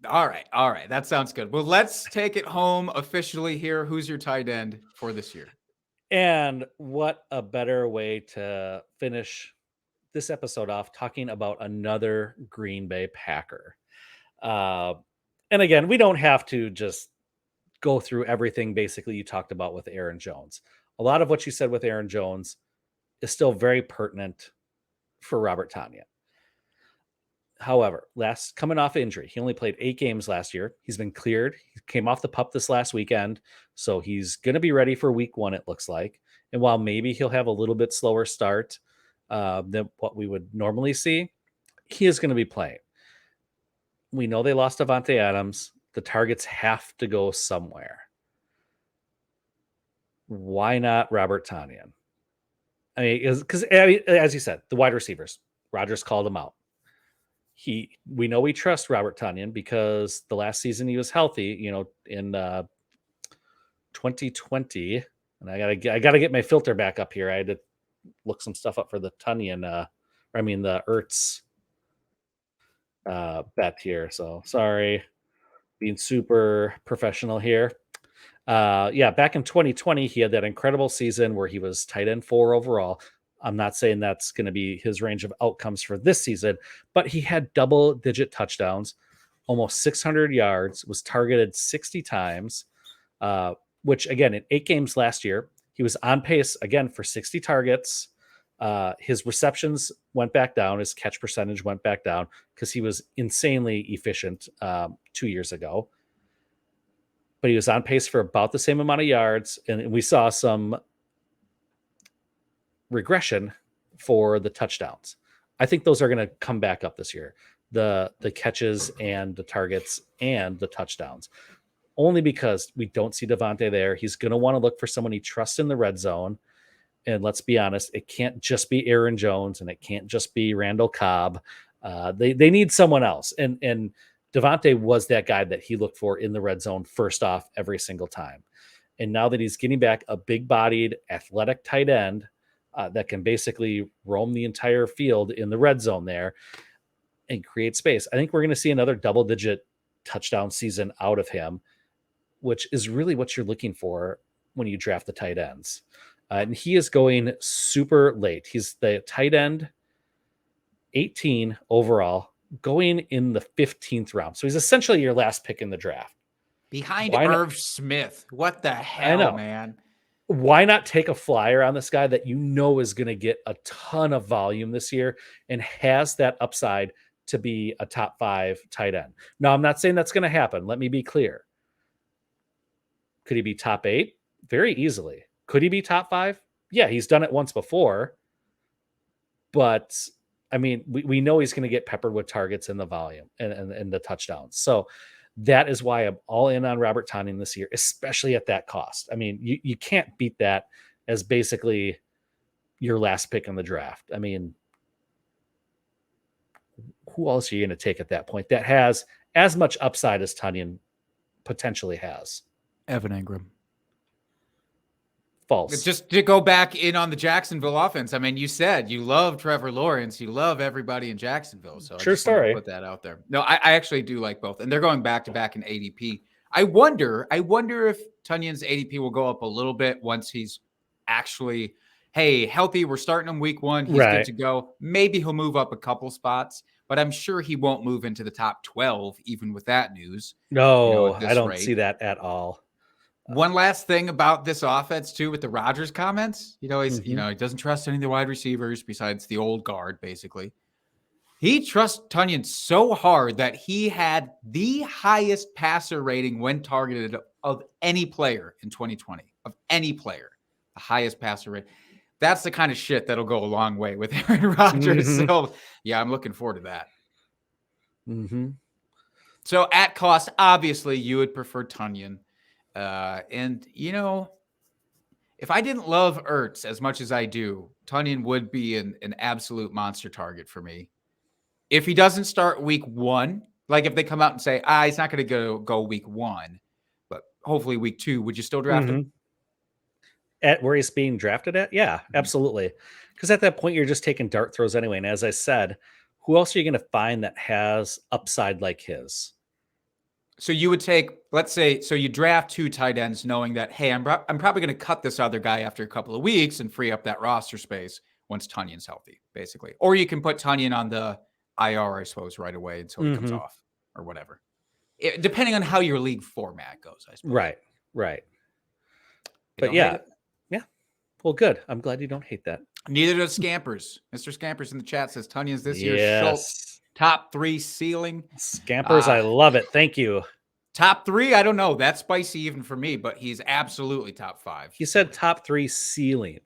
All right. That sounds good. Well, let's take it home officially here. Who's your tight end for this year? And what a better way to finish this episode off talking about another Green Bay Packer. Uh, and again, we don't have to just go through everything basically you talked about with Aaron Jones. A lot of what you said with Aaron Jones is still very pertinent for Robert Tonyan. However, coming off injury, he only played 8 games last year. He's been cleared. He came off the pup this last weekend, so he's going to be ready for week 1, it looks like. And while maybe he'll have a little bit slower start than what we would normally see, he is going to be playing. We know they lost Davante Adams. The targets have to go somewhere. Why not Robert Tonyan? I mean, because as you said, the wide receivers, Rodgers called him out. We know we trust Robert Tonyan because the last season he was healthy, in 2020, and I gotta get my filter back up here. I had to look some stuff up for the Tonyan, the Ertz bet here. So sorry, being super professional here. Back in 2020, he had that incredible season where he was tight end 4 overall. I'm not saying that's going to be his range of outcomes for this season, but he had double-digit touchdowns, almost 600 yards, was targeted 60 times, which, again, in 8 games last year, he was on pace, again, for 60 targets. His receptions went back down. His catch percentage went back down because he was insanely efficient 2 years ago. But he was on pace for about the same amount of yards, and we saw some regression for the touchdowns. I think those are going to come back up this year. The catches and the targets and the touchdowns. Only because we don't see Davante there. He's going to want to look for someone he trusts in the red zone. And let's be honest, it can't just be Aaron Jones and it can't just be Randall Cobb. They need someone else. And Davante was that guy that he looked for in the red zone first off every single time. And now that he's getting back a big-bodied, athletic tight end that can basically roam the entire field in the red zone there and create space, I think we're going to see another double-digit touchdown season out of him, which is really what you're looking for when you draft the tight ends. And he is going super late. He's the tight end 18 overall, going in the 15th round. So he's essentially your last pick in the draft. Behind Irv Smith. What the hell, man? Why not take a flyer on this guy that you know is going to get a ton of volume this year and has that upside to be a top 5 tight end? Now, I'm not saying that's going to happen. Let me be clear. Could he be top 8? Very easily. Could he be top 5? Yeah, he's done it once before. But, I mean, we know he's going to get peppered with targets and the volume and the touchdowns. So that is why I'm all in on Robert Tonyan this year, especially at that cost. I mean, you can't beat that as basically your last pick in the draft. I mean, who else are you going to take at that point that has as much upside as Tonyan potentially has? Evan Engram. False. Just to go back in on the Jacksonville offense. I mean, you said you love Trevor Lawrence. You love everybody in Jacksonville. So true story. Put that out there. No, I actually do like both. And they're going back to back in ADP. I wonder if Tonyan's ADP will go up a little bit once he's actually, hey, healthy. We're starting him week 1. He's good to go. Maybe he'll move up a couple spots, but I'm sure he won't move into the top 12, even with that news. No, I don't see that at all. One last thing about this offense too, with the Rodgers comments, he doesn't trust any of the wide receivers besides the old guard. Basically, he trusts Tonyan so hard that he had the highest passer rating when targeted of any player in 2020. Of any player, the highest passer rate. That's the kind of shit that'll go a long way with Aaron Rodgers. Mm-hmm. So yeah, I'm looking forward to that. Mm-hmm. So at cost, obviously, you would prefer Tonyan. And, if I didn't love Ertz as much as I do, Tonyan would be an absolute monster target for me. If he doesn't start week 1, like if they come out and say, he's not going to go week 1, but hopefully week 2, would you still draft him? At where he's being drafted at? Yeah, absolutely. Because at that point, you're just taking dart throws anyway. And as I said, who else are you going to find that has upside like his? So you would take, let's say, so you draft 2 tight ends knowing that, hey, I'm probably going to cut this other guy after a couple of weeks and free up that roster space once Tunyan's healthy, basically. Or you can put Tonyan on the IR, I suppose, right away until he comes off or whatever. Depending on how your league format goes, I suppose. Right. You But yeah. Well, good. I'm glad you don't hate that. Neither does Scampers. Mr. Scampers in the chat says Tunyan's this year's Schultz top 3 ceiling. Scampers, I love it. Thank you. Top 3, I don't know. That's spicy even for me, but he's absolutely top 5. He said top 3 ceiling.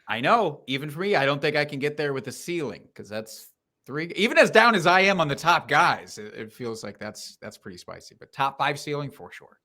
I know. Even for me, I don't think I can get there with the ceiling because that's 3. Even as down as I am on the top guys, it feels like that's pretty spicy. But top 5 ceiling for sure.